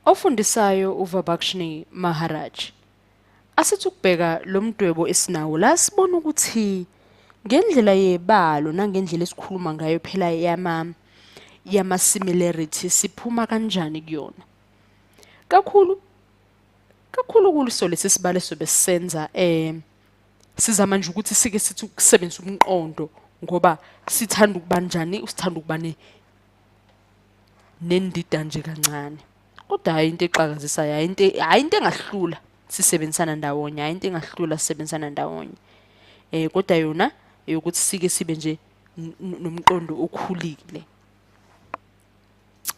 Ofundisayo uVabakshni Maharaj. Asithi ukubheka lo mdwebo esinawo la sibona ukuthi ngendlela yebalo nangendlela esikhuluma ngayo phela yama similarity siphuma kanjani kuyona. Kakhulu kuliso lesi sibalo sobe sisenza sizama nje ukuthi sike sithi ukusebenzisa umqondo ngoba sithanda ukubanjani usithanda ukubane nendida nje kancane. Kodwa hayi into exakazisayo hayi into engahlula sisebenzisana ndawonye hayi into engahlula sisebenzisana ndawonye. Kodwa yona ukuthi sike sibe nje nomqondo okhulile.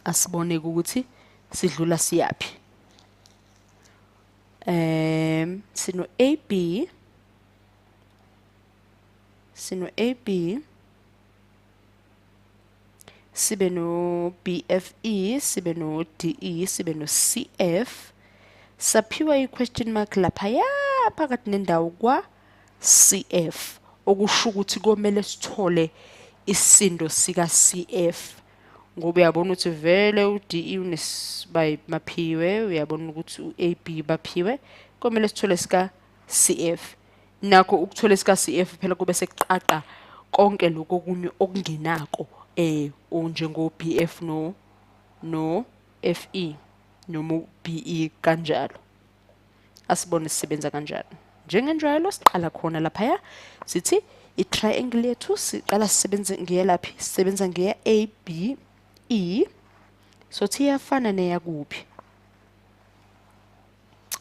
Asibone ukuthi sidlula siyapi. Sino AB sibe no BFE sibe no DE sibe no CF saphiwa i-question mark lapha ya phakathi nendawo kwa CF okusho ukuthi komele sithole isindo sika CF ngoba uyabona ukuthi vele uDE maphiwe uyabona ukuthi uAB baphiwe komele sithole sika CF nakho ukuthola sika CF phela kube sekuqaqa konke lokho okunye okungenako njengo BF no FE noma BE kanjalo. Asibone sisebenza kanjalo. Njengenjalo siqala khona lapha sithi i-triangle yethu siqala sisebenze ngeyalaphi sisebenza ngeya ABE so iyafana neyakuphi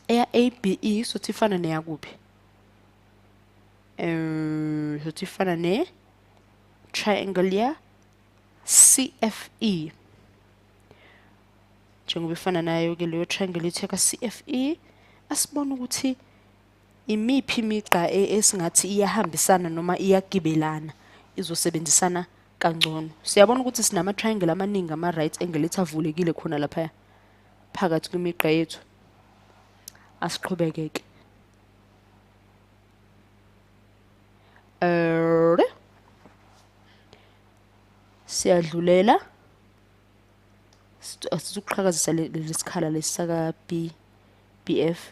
eya ABE so ifana neyakuphi so ifana ne triangle ya CFE njengoba ifana nayo ke leyo triangle yethu ka CFE asibona ukuthi imiphi imigqa esingathi iyahambisana noma iyagibelana izosebenzisana kangcono. Siyabona ukuthi sinama triangle amaningi ama right angle ethavulekile khona lapha phakathi kwimigqa yethu. Asiqhubeke ke. Siyadlulela asizuqhakazisa lesikhala lesaka BF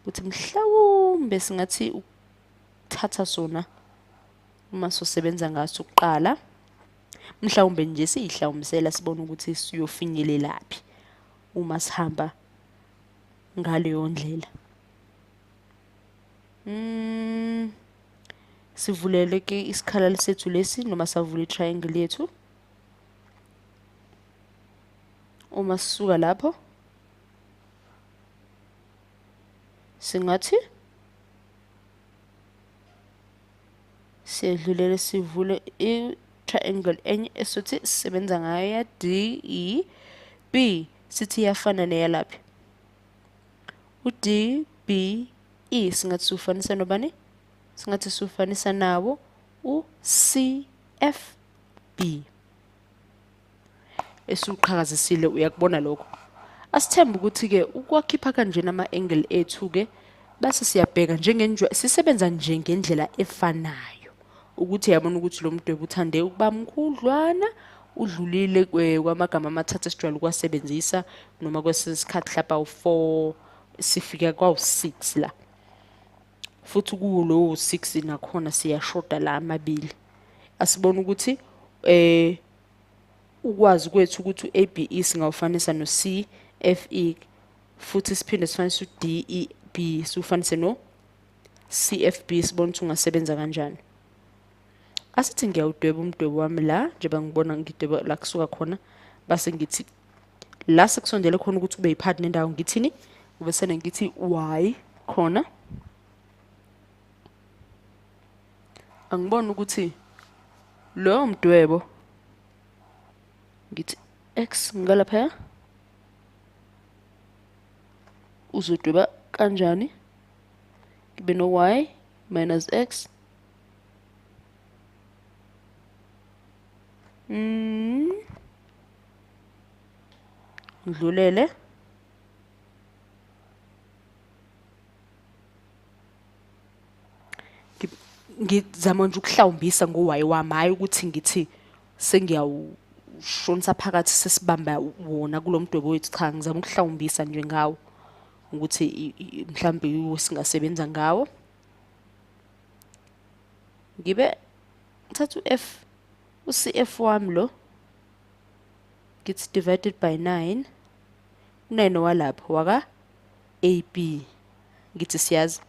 ukuthi mhlawumbe singathi ukuthatha sona uma sosebenza ngaso uqala mhlawumbe nje siyihlawumsela sibone ukuthi siyofinyelelaphi uma sihamba ngaleyo ndlela. Sivulele ke isikhala sethu lesi noma savula i-triangle yethu. Uma sisuka lapho singathi siyadlulela sivule i-triangle enye esothi sisebenza ngayo ya DEB sithi yafana neyalaphi uDBE singathi sifanisa nobani singathi sifanisa nawo uCFB esuqhakazisile uyakubona lokho. Asithemba ukuthi ke ukwakhipha kanje nama angle ethu ke base siyabheka sisebenza nje ngendlela efanayo ukuthi yabona ukuthi lo mdwebo uthande ukuba mkhudlwana udlulile kwamagama amathathu esijwayele ukwasebenzisa noma kwesisikhathi hlapa u4 sifika kwa u6 la futhi kulo 6 nakhona siyashoda la amabili. Asibona ukuthi ukwazi kwethu ukuthi uABE singawufanisa no CFE futhi siphinde sifanise uDEB sifanise no CFB sibona ukuthi ungasebenza kanjani. Asithi ngiyawudweba umdwebo wami la njengoba ngibona ngidweba la kusuka khona base ngithi la sekusondele khona ukuthi kube yipart nendawo ngithini kube sena ngithi y khona angibona ukuthi lo mdwebo ngithi x ngalapha uzodweba kanjani kibe no y minus x ngidlulele ngizama nje ukuhlawumbisa ngo y wami hayi ukuthi ngithi shonisa phakathi sesibamba wona kulomdwebo wethu. Cha, ngizama ukuhlawumbisa nje ngawo ukuthi mhlambe yiwo singasebenza ngawo. Ngibe ngithatha u-CF wami lo ngithi divided by 9. 9 walapho waka AB. Ngithi siyazi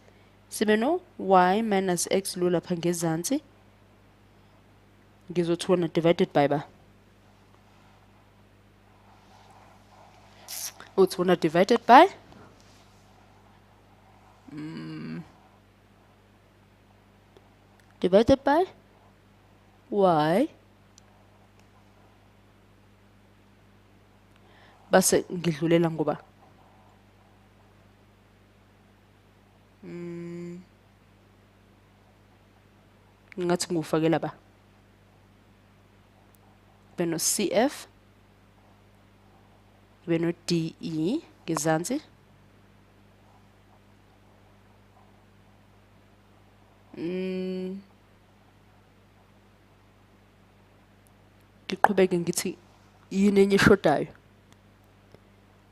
sibe no y minus x lo lapha ngezansi. Ngizothi wona divided by ba. Uthi wona divided by divided by y base ngidlulela ngoba ngathi ngufakela ba beno CF beno DE ngezansi ngiqhubeke ngithi yini enye eshodayo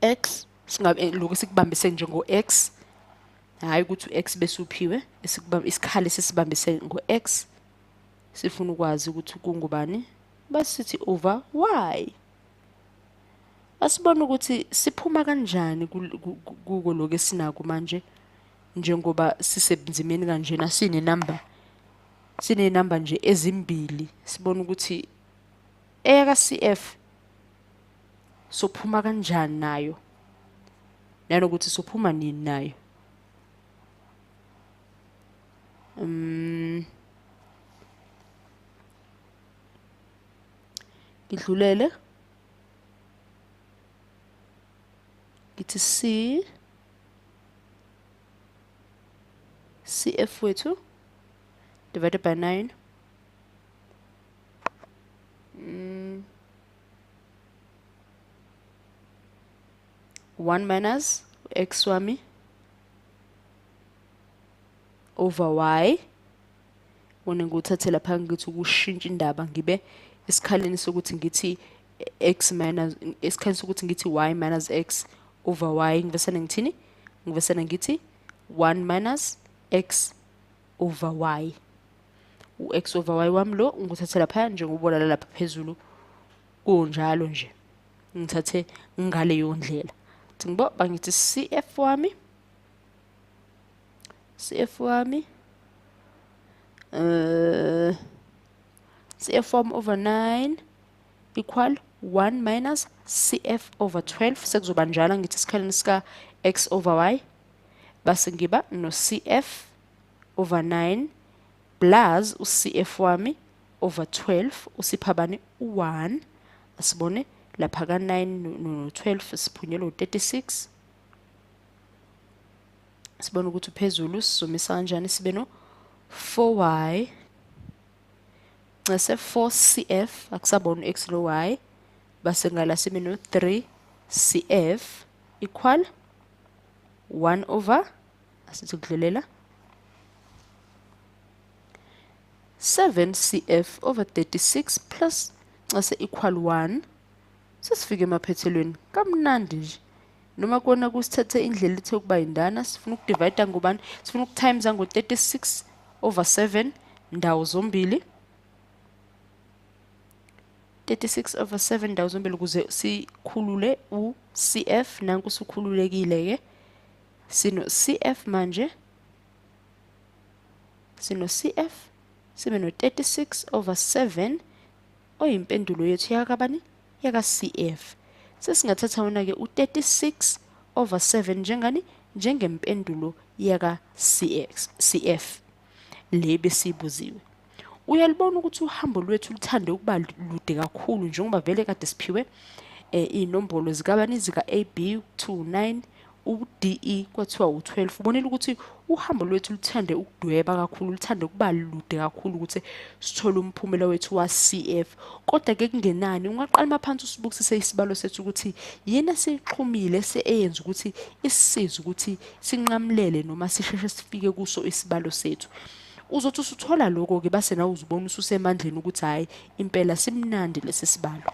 x singabe lokho sikubambise njengo x, hayi ukuthi u-x bese uphiwe isikhali sesibambise ngo-x. Sifuna ukwazi ukuthi kungubani basithi over y. Asibona ukuthi siphuma kanjani kuko lokho esinako manje njengoba sisebunzimeni kanjena sinenamba nje ezimbili. Sibona ukuthi eyaka CF sophuma kanjani nayo nanokuthi sophuma nini nayo. Ngidlulele ngithi CF wethu divided by 9 1 minus x wami over y. Wona nguthathe lapha ngithi ukushintsha indaba ngibe esikhaleni sokuthi ngithi x minus esikhaleni sokuthi ngithi y minus x over y. Ngivesana ngithini? Ngivesana ngithi 1 minus x over y. U-x over y wami lo nguthathe lapha njengobona lapha phezulu kunjalo nje. Ngithathe ngale yondlela. Ngbo bangithi CF wami CF wami over 9 equal 1 minus CF over 12. Sekuzoba njalo ngithi isikhaleni sika x over y base ngiba no CF over 9 plus u-CF wami over 12 usiphabane u1. Asibone lapha ka 9 no 12 siphunyelwe u36. Sibona ukuthi phezulu sizomisa kanjani sibe no 4y ngase 4CF akusabona x lo y base ngala sibe no 3CF equal 1 over asithi kudlulela 7CF over 36 plus ngase equal 1. Sesifike emaphethelweni kamnandi nje noma kona kusithathe indlela ethe ukuba indana. Sifuna ukudivide ngobani? Sifuna ukutimes ngo36 over 7 ndawo zombili. 36 over 7 ndawo zombili ukuze sikhulule u-CF. Nanku sukhululekile ke sino CF manje sino CF sibe no 36 over 7 oyimpendulo yethu yakabani yaka CF. Sesingathatha wona ke u36 over 7 njengani njengempendulo yaka CF le besibuziwe. Uyalibona ukuthi uhambo lwethu luthande ukuba lude kakhulu njengoba vele kade siphiwe inombolo zikabani zika AB to 9 u-DE kwathiwa u12. Ubonela ukuthi uhambo lwethu luthande ukudweba kakhulu, luthande ukuba lude kakhulu ukuthi sithole umphumela wethu wa CF. Kodwa ke kungenani ungaqala maphansi usibukisise isibalo sethu ukuthi yena sixhumile seyenza ukuthi isisize ukuthi sinqamlele noma sisheshe sifike kuso isibalo sethu. Uzothi usuthola lokho ke base nawe uzibona ususemandleni ukuthi hayi impela simnandi lesi sibalo.